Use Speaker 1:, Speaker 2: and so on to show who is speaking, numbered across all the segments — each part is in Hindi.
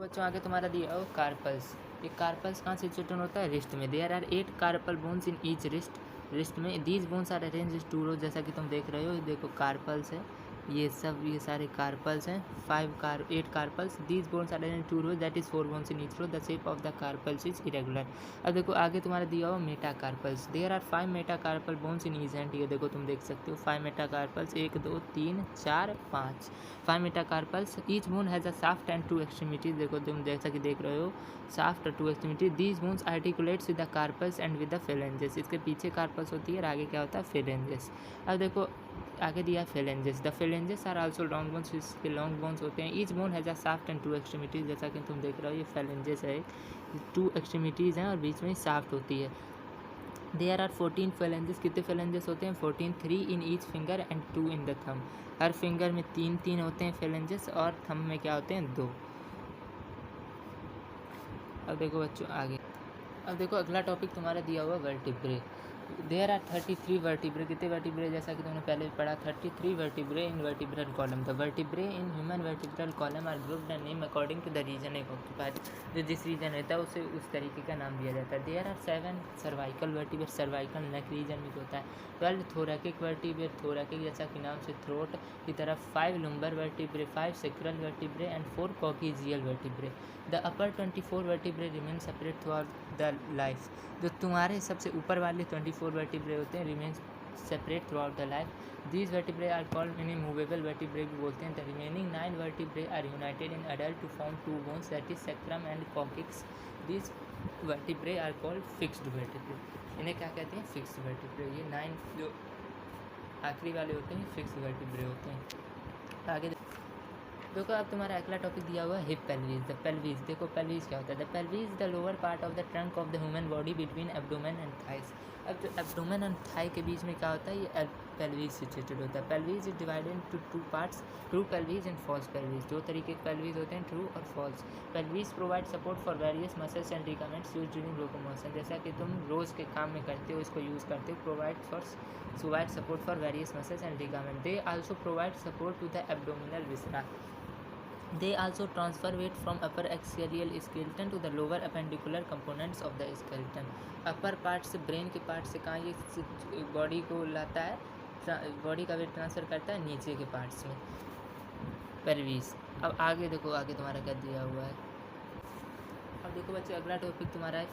Speaker 1: बच्चों आगे तुम्हारा दिया हो कार्पल्स। ये कार्पल्स कहाँ सिचुएटेड होता है? रिस्ट में। There are 8 carpal bones in each wrist में। These bones are arrange two rows, जैसा कि तुम देख रहे हो। देखो कार्पल्स है, ये सारे कार्पल्स हैं। 8 carpals. These bones are arrange two rows, that is 4 bones in each row. The shape of the carpals is irregular. अब देखो आगे तुम्हारा दिया हुआ metacarpals. There are 5 metacarpal bones in each hand. ये देखो तुम देख सकते हो 5 metacarpals, 1 2 3 4 5 5 metacarpals. Each bone has a shaft and 2 extremities. देखो तुम जैसा कि देख रहे हो, शाफ्ट और 2 extremities. These bones articulates with the carpals and with the phalanges. इसके पीछे कार्पल्स होती है और आगे क्या होता है? फेलेंजेस। अब देखो आगे दिया है phalanges. The phalanges are also long bones, इसके लॉन्ग बोन्स होते हैं। Each bone has a shaft and 2 extremities. जैसा कि तुम देख रहे हो, ये फेलेंजेस है, 2 एक्सट्रीमिटीज़ हैं और बीच में शाफ्ट होती है। There are 14 phalanges. कितने फेलेंजेस होते हैं? 14, 3 in each finger and 2 in the thumb. हर फिंगर में 3 होते हैं फेलेंजेस और थंब में क्या होते हैं? 2। अब देखो बच्चों आगे, अब देखो अगला टॉपिक तुम्हारा दिया हुआ वर्टिब्रे। There are 33 vertebrae. कितने वर्टिब्रे? जैसा कि तुमने पहले पढ़ा, 33 vertebrae in vertebral column. The vertebrae in human vertebral column are grouped and name according to the region एक ऑक्यूपाइड। जो जिस रीजन रहता है उसे उस तरीके का नाम दिया जाता है। There are 7 cervical vertebrae. Cervical neck region में होता है। 12 थोरैकिक वर्टिब्रे। थोरैकिक जैसा कि नाम से थ्रोट की तरफ। 5 lumbar vertebrae, 5 sacral vertebrae and 4 coccygeal vertebrae. The upper 24 vertebrae remain separate throughout the life. जो तुम्हारे सबसे ऊपर वाले 24 वर्टिब्रे होते हैं remain separate throughout the life. These vertebrae are called इन्हें मूवेबल वर्टिब्रे भी बोलते हैं। The remaining 9 vertebrae are united in adult to form 2 bones, that is sacrum and coccyx. These vertebrae are called fixed vertebrae. इन्हें क्या कहते हैं? Fixed vertebrae. ये 9 जो आखिरी वाले होते हैं फिक्स्ड वर्टिब्रे होते हैं। आगे देखो अब तुम्हारा अगला टॉपिक दिया हुआ है हिप पेल्विस। द पेल्विस, देखो पेल्विस क्या होता है? The pelvis the lower part of the trunk of the human body between abdomen and thighs. अब जो एब्डोमेन एंड थाई के बीच में क्या होता है? ये पेल्विस सिचुएटेड होता है। Pelvis is divided into 2 parts, true pelvis and false pelvis. 2 तरीके के पेल्विस होते हैं, ट्रू और false. Pelvis provide support for various muscles and ligaments used during locomotion. जैसा कि तुम रोज़ के काम में करते हो, इसको यूज़ करते हो। Provide support for various muscles and ligament. They also provide support to the abdominal viscera. They also transfer weight from upper axial skeleton to the lower appendicular components of the skeleton. Upper part से, ब्रेन के पार्ट से कहाँ ये बॉडी को लाता है, बॉडी का वेट ट्रांसफ़र करता है नीचे के पार्ट्स में, पेल्विस। अब आगे देखो, आगे तुम्हारा क्या दिया हुआ है। अब देखो बच्चे अगला टॉपिक तुम्हारा है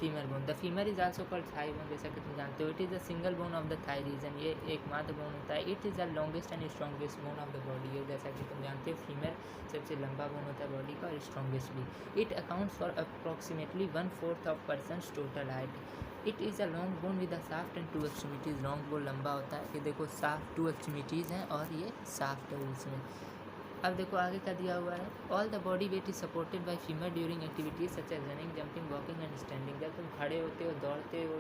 Speaker 1: femur bone. The femur is also called thigh bone, जैसा कि तुम जानते हो। It is the single bone of the thigh region. ये एकमात्र बोन होता है। It is the longest and strongest bone of the body है। जैसा कि तुम जानते हो फीमर सबसे लंबा बोन होता है बॉडी का और स्ट्रॉन्गेस्ट भी। It accounts for approximately 1/4 of persons total height. It is a long bone with a shaft and 2 extremities. Long bone लंबा होता है। ये देखो शाफ्ट 2 एक्सट्रीमिटीज़ हैं और ये शाफ्ट है इसमें। अब देखो आगे क्या दिया हुआ है। All the body weight is supported by femur during activities such as running, jumping, walking and standing. जब तुम खड़े होते हो, दौड़ते हो,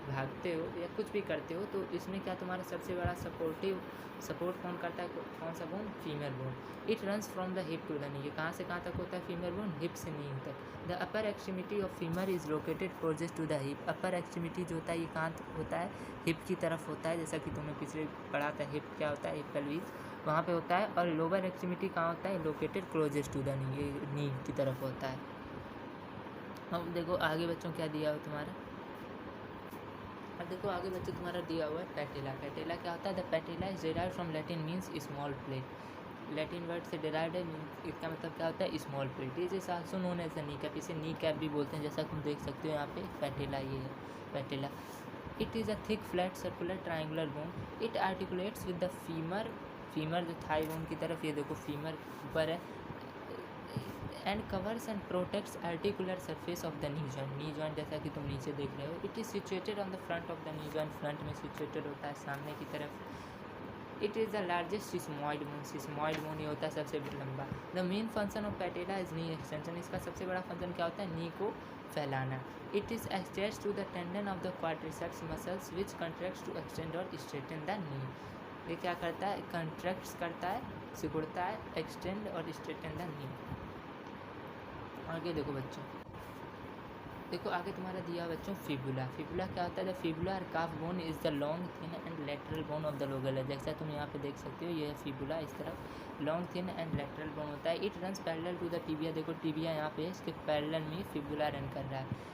Speaker 1: भागते हो या कुछ भी करते हो तो इसमें क्या तुम्हारा सबसे बड़ा सपोर्ट कौन करता है? कौन सा bone? Femur bone. It runs from the hip to the knee. ये कहाँ से कहाँ तक होता है फीमर बोन? हिप से नी तक। The upper extremity of femur is located closest to the hip. Upper extremity जो होता है ये कहाँ होता है? हिप की तरफ होता है। जैसा कि तुमने पिछले पढ़ा था, हिप क्या होता है? हिप पेल्विस वहाँ पे होता है। और लोअर एक्सट्रीमिटी कहाँ होता है? Located closest to the knee, ये नी की तरफ होता है। अब देखो आगे बच्चों क्या दिया हो तुम्हारा। अब देखो आगे बच्चों तुम्हारा दिया हुआ है पैटेला। पैटेला क्या होता है? The patella is derived from Latin means small plate. Latin word से डिराइव्ड है, इसका मतलब क्या होता है? Small plate. Is is also known as a knee cap. इसे नी कैप भी बोलते हैं, जैसा तुम देख सकते हो यहाँ पे पैटेला, ये है पैटेला। It is a thick flat circular triangular bone. It articulates with the femur जो थाई बोन की तरफ, ये देखो फीमर ऊपर है, and covers and protects articular surface of the knee joint. Knee joint जैसा कि तुम नीचे देख रहे हो। It is situated on the front of the knee joint. Front में सिचुएटेड होता है, सामने की तरफ। It is the largest sesamoid bone. Sesamoid bone ये होता है सबसे लंबा। The main function of पैटेला is knee extension. इसका सबसे बड़ा फंक्शन क्या होता है? नी को फैलाना। It is attached to the tendon of the quadriceps muscles which contracts to extend और स्ट्रेटन द नी। ये क्या करता है? कंट्रैक्ट्स करता है, सिकुड़ता है, एक्सटेंड और स्ट्रेटन द नी। आगे देखो बच्चों, देखो आगे तुम्हारा दिया बच्चों फिबुला। फिबुला क्या होता है? The fibular calf bone is the long thin and lateral bone of the lower leg. जैसा तुम यहाँ पे देख सकते हो, ये फिबुला इस तरफ long thin and lateral bone होता है। It runs parallel to the tibia. देखो टिबिया यहाँ पे इसके पैरेलल में फिबुला रन कर रहा है।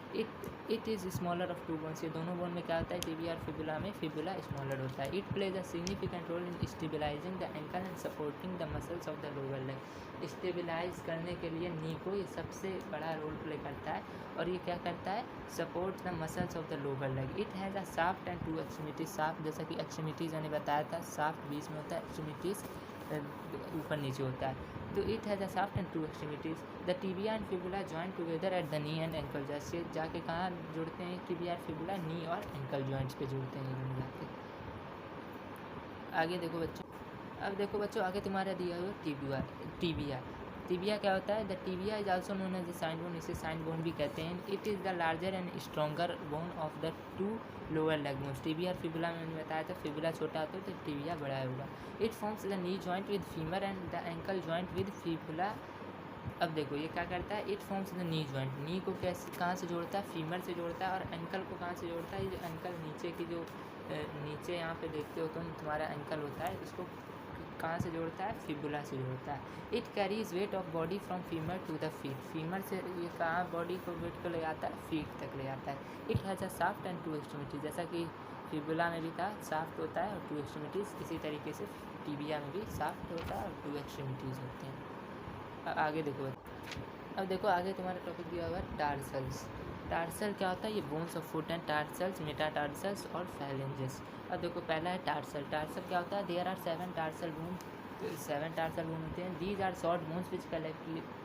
Speaker 1: It is smaller of two bones. ये दोनों बोन में क्या होता है? टिबिया और फिबुला में फिबुला स्मॉलर होता है। It plays a significant role in stabilising the ankle and supporting the muscles of the lower leg. Stabilise करने के लिए नी को ये सबसे बड़ा रोल प्ले करता है, और ये क्या करता है? Support the muscles of the lower leg. It has a shaft and two extremities. Shaft जैसा कि एक्सट्रीमिटीज़ मैंने बताया था, शाफ्ट बीच में होता है, एक्सट्रीमिटीज़ ऊपर नीचे होता है। तो it has a shaft and two extremities. The tibia and fibula join together at the knee and ankle. जैसे जाके कहाँ जुड़ते हैं? टिबिया और फिबुला नी और एंकल जॉइंट्स पे जुड़ते हैं ये जाके। आगे देखो बच्चों, अब देखो बच्चों आगे तुम्हारा दिया हुआ टिबिया। टिबिया क्या होता है? The tibia is also known as the shin bone. इसे साइन बोन भी कहते हैं। It is the larger and stronger bone of the two lower leg bones. Tibia और फिबुला में मैंने बताया था, फिबुला छोटा होता है तो टिबिया बड़ा होगा। It forms the knee joint with femur and the ankle joint with fibula. अब देखो ये क्या करता है? It forms the knee joint. Knee को कैसे कहाँ से जोड़ता है? फीमर से जोड़ता है। और एंकल को कहाँ से जोड़ता है? ये जो एंकल नीचे की जो नीचे यहाँ पे देखते हो तुम, तुम्हारा एंकल होता है, इसको कहाँ से जोड़ता है? फिबुला से जोड़ता है। It carries weight of body from femur to the feet. Femur से ये कहाँ बॉडी को वेट को ले जाता है? फीट तक ले जाता है। It has a shaft and two extremities. जैसा कि फिबुला में भी था, शाफ्ट होता है और टू एक्सट्रीमिटीज। इसी तरीके से टिबिया में भी शाफ्ट होता है और टू एक्सट्रीमिटीज होते हैं। आगे देखो, अब देखो आगे तुम्हारा टॉपिक दिया हुआ है टार्सल्स। टार्सल क्या होता है? ये bones of foot and tarsals, metatarsals और फैलेंजेस। अब देखो पहला है टार्सल। टार्सल क्या होता है? There are 7 tarsal bone. 7 tarsal bone होते हैं। These are short bones which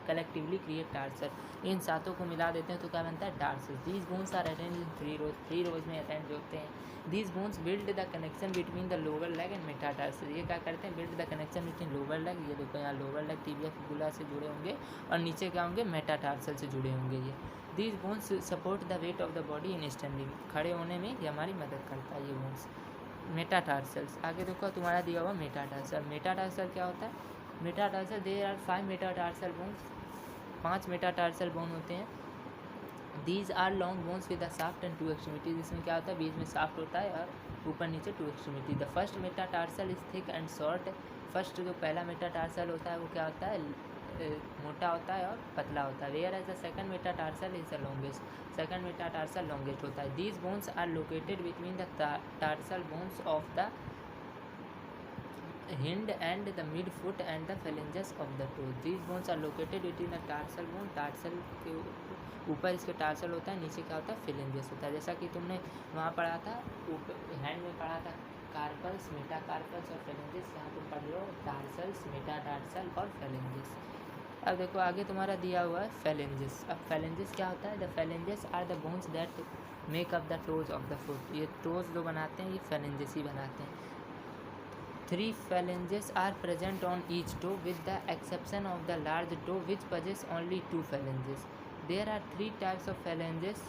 Speaker 1: collectively create tarsal. इन सातों को मिला देते हैं तो क्या बनता है? Tarsal. These bones are arrange in 3 rows. 3 rows में अरेंज होते हैं। These bones build the connection between the lower leg and metatarsal. ये क्या करते हैं? Build the connection between lower leg. ये देखो यहाँ लोअर लेग टिबिया फिबुला से जुड़े होंगे, और नीचे क्या होंगे? मेटाटार्सल से जुड़े होंगे ये। These bones support the weight of the body in standing. खड़े होने में ये हमारी मदद करता है ये बोन्स। मेटाटार्सल्स। आगे देखो तुम्हारा दिया हुआ मेटाटार्सल। मेटाटार्सल क्या होता है? Metatarsal there are 5 metatarsal bones. 5 metatarsal bone होते हैं। These are long bones with the shaft and two extremities. इसमें क्या होता है? बीच में शाफ्ट होता है और ऊपर नीचे two extremity. The first metatarsal is thick and short. First जो पहला मेटाटार्सल होता है वो क्या होता है? मोटा होता है और पतला होता है। Whereas the second metatarsal is the longest. Second metatarsal longest होता है। These bones are located between the tarsal bones of the hind and the mid foot and the phalanges of the toe. These bones are located between the tarsal bone. Tarsal के ऊपर इसके टार्सल होता है, नीचे क्या होता है? phalanges होता है। जैसा कि तुमने वहाँ पढ़ा था, ऊपर हैंड में पढ़ा था कार्पल्स, मेटाकार्पल्स और phalanges। यहाँ तुम पढ़ लो टार्सल्स, मेटाटार्सल और phalanges। अब देखो आगे तुम्हारा दिया हुआ है phalanges। अब phalanges क्या होता है? The phalanges are the bones that make up the toes of the foot. ये टोज जो बनाते हैं ये phalanges ही बनाते हैं। 3 phalanges are present on each toe with the exception of the large toe which possesses only 2 phalanges. There are 3 types of phalanges,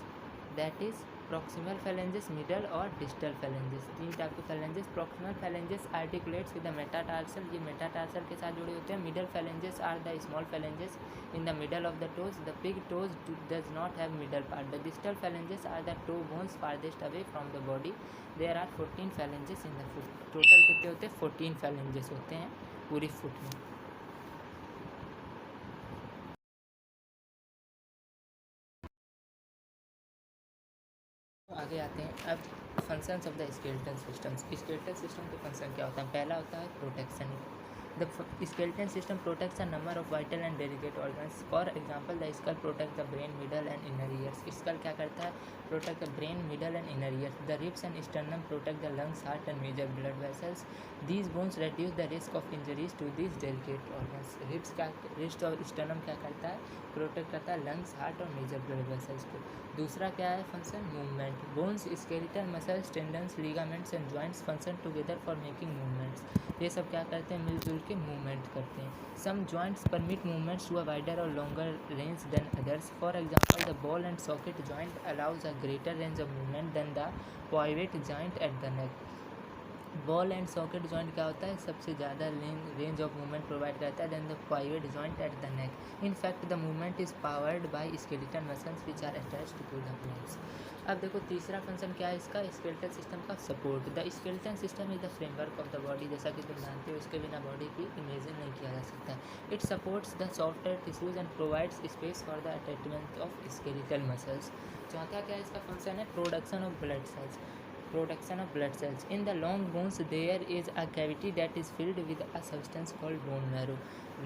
Speaker 1: that is proximal phalanges, middle और distal phalanges। 3 टाइप के phalanges। proximal phalanges articulates with the metatarsal। ये metatarsal के साथ जुड़े होते हैं। middle phalanges are the small phalanges in the middle of the toes। The big toes does not have middle part। The distal phalanges are the toe bones farthest away from the body। There are 14 phalanges in the foot। Total कितने होते हैं? 14 phalanges होते हैं पूरी फुट में। आगे आते हैं अब functions of the skeletal systems. Skeletal system के फंक्शन क्या होता है? पहला होता है protection. The skeletal system protects a number of vital and delicate organs. For example the skull protect the brain, middle and inner ears. Skull क्या करता है? Protect the brain, middle and inner ears. The ribs and sternum protect the lungs, heart and major blood vessels. These bones reduce the risk of injuries to these delicate organs। Ribs क्या, रिस्ट और स्टर्नम क्या करता है? प्रोटेक्ट करता है लंग्स, हार्ट और मेजर ब्लड वेसल्स को। दूसरा क्या है function? Movement. Bones, skeletal muscles, tendons, ligaments and joints function together for making movements. ये सब क्या करते हैं? मिलजुल के मूवमेंट करते हैं। Some joints permit movements to a wider और longer range than others. For example the ball and socket joint allows a greater range of movement than the pivot joint at the neck। Ball and socket joint क्या होता है, सबसे ज़्यादा रेंज ऑफ मूवमेंट प्रोवाइड करता है then the pivot joint at the neck. In fact the movement is powered by skeletal muscles which are attached to the bones. अब देखो तीसरा फंक्शन क्या है इसका, स्केलेटल सिस्टम का support. The skeletal system is the framework of the body, जैसा कि तुम जानते हो इसके बिना बॉडी की इमेजिन नहीं किया जा सकता है। It supports the software tissues and provides space for the attachment of skeletal muscles. चौथा क्या है इसका फंक्शन है, production of blood cells. Production of blood cells. In the long bones there is a cavity that is filled with a substance called bone marrow.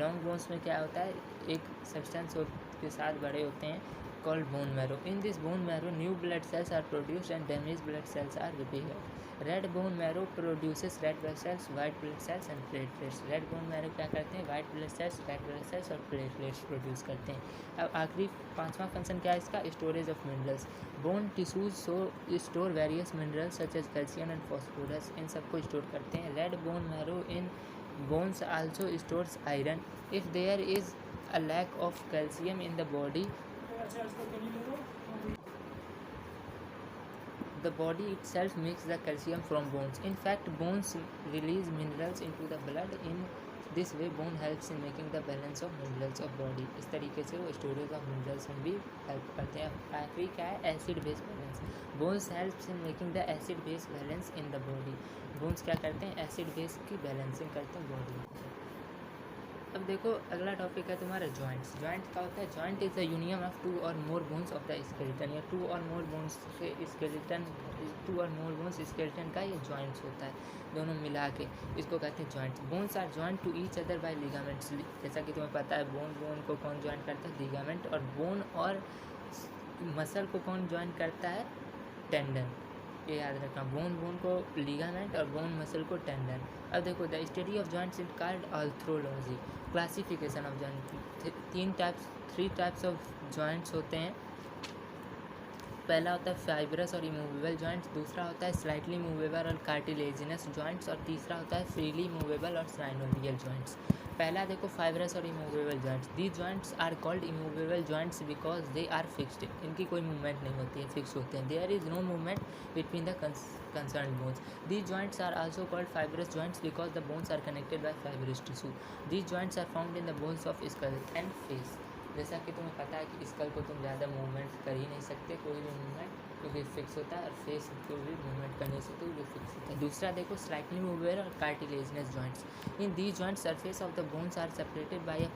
Speaker 1: Long bones में क्या होता है, एक substance के साथ बड़े होते हैं called bone marrow. In this bone marrow new blood cells are produced and damaged blood cells are repaired. Red bone marrow produces red blood cells, white blood cells and platelets. Red bone marrow क्या करते हैं, white blood cells, red blood cells और प्लेटलेट्स प्रोड्यूस करते हैं। अब आखिरी पांचवा फंक्शन क्या है इसका, storage of minerals. Bone tissues store various minerals such as calcium and phosphorus, इन सबको स्टोर करते हैं। Red bone marrow in bones also stores iron. If there is a lack of calcium in the body, the body itself makes the calcium from bones. In fact, bones release minerals into the blood. In this way, bone helps in making the balance of minerals of body. इस तरीके से वो स्टोरेज ऑफ मिनरल्स में भी हेल्प करते हैं। आखिरी क्या है, acid base balance. Bones helps in making the acid base balance in the body. Bones क्या करते हैं, एसिड बेस की बैलेंसिंग करते हैं बॉडी में। अब देखो अगला टॉपिक है तुम्हारा जॉइंट्स। जॉइंट क्या होता है, joint is the union of two or more bones of the skeleton, या टू और मोर बोन्स से skeleton, two or more bones skeleton का ये जॉइंट्स होता है, दोनों मिला के इसको कहते हैं joints. Bones are joint to each other by ligaments. जैसा कि तुम्हें पता है बोन को कौन जॉइंट करता है, लिगामेंट, और बोन और मसल को कौन जॉइंट करता है, टेंडन। ये याद रखना, बोन को लिगामेंट और बोन मसल को टेंडन। अब देखो the study of joints is called arthrology. Classification of joint, three types of joints होते हैं। पहला होता है फाइब्रस और इमूवेबल जॉइंट्स, दूसरा होता है स्लाइटली मूवेबल और कार्टिलेजिनस जॉइंट्स, और तीसरा होता है फ्रीली मूवेबल और साइनोवियल जॉइंट्स। पहला देखो फाइब्रस और immovable joints. These joints are called immovable joints because they are fixed. इनकी कोई मूवमेंट नहीं होती है, फिक्स होते हैं। There is no movement between the concerned bones. These joints are also called fibrous joints because the bones are connected by fibrous tissue. These joints are found in the bones of skull and face. जैसा कि तुम्हें पता है कि स्कल को तुम ज़्यादा मूवमेंट कर ही नहीं सकते, कोई भी मूवमेंट, क्योंकि फिक्स होता है, और फेस को भी मूवमेंट कर नहीं सकते, जो फिक्स होता है। दूसरा देखो स्लाइटली मूवेबल और cartilaginous joints. In these joints surface of the bones are separated by a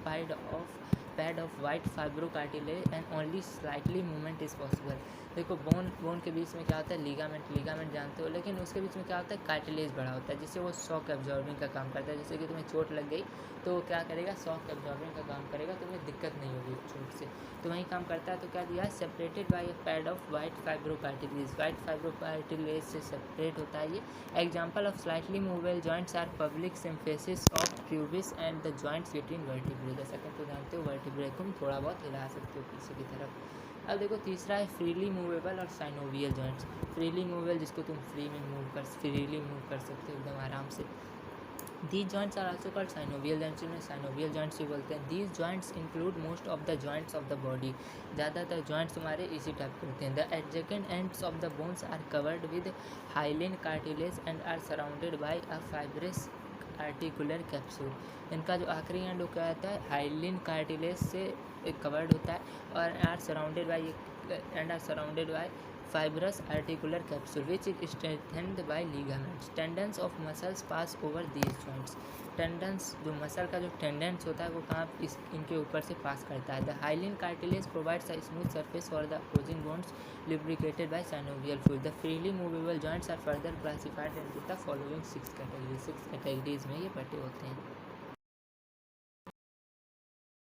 Speaker 1: pad of white fibrocartilage and only slightly movement is possible. देखो बोन के बीच में क्या होता है, लिगामेंट जानते हो, लेकिन उसके बीच में क्या होता है, कार्टिलेज बड़ा होता है, जिससे वो शॉक एब्जॉर्बिंग का काम करता है। जैसे कि तुम्हें चोट लग गई तो वो क्या करेगा, शॉक एब्जॉर्बिंग का काम करेगा, तुम्हें दिक्कत नहीं होगी चोट से, तो वही काम करता है। तो क्या दिया है, separated by a pad of white fibrocartilage. White fibrocartilage से सेपरेट होता है ये। Example of slightly movable joints are public symphysis of pubis and the joints between vertebrae. जैसा कि तुम जानते हो वर्टिब्रे को थोड़ा बहुत हिला सकते हो पीछे की तरफ। अब देखो तीसरा है फ्रीली मूवेबल और साइनोवियल जॉइंट्स। फ्रीली मूवेबल जिसको तुम फ्रीली मूव कर सकते हो एकदम आराम से। These joints are also called synovial joints, जिन्हें synovial joints भी बोलते हैं। These joints include most of the joints of the body. ज़्यादातर joints हमारे इसी टाइप के होते हैं। The adjacent ends of the bones are covered with hyaline cartilage and are surrounded by a fibrous articular capsule. इनका जो आखिरी एंड क्या होता है, हाइलिन कार्टिलेज से कवर्ड होता है, और are surrounded by fibrous articular capsule which is strengthened by ligaments. Tendons of muscles pass over these joints. Tendons जो मसल का जो टेंडेंस होता है वो कहाँ इनके ऊपर से पास करता है। The hyaline cartilage provides a smooth surface for the opposing bones lubricated by synovial fluid. The freely movable joints are further classified into the following 6 categories. 6 categories में ये बटे होते हैं।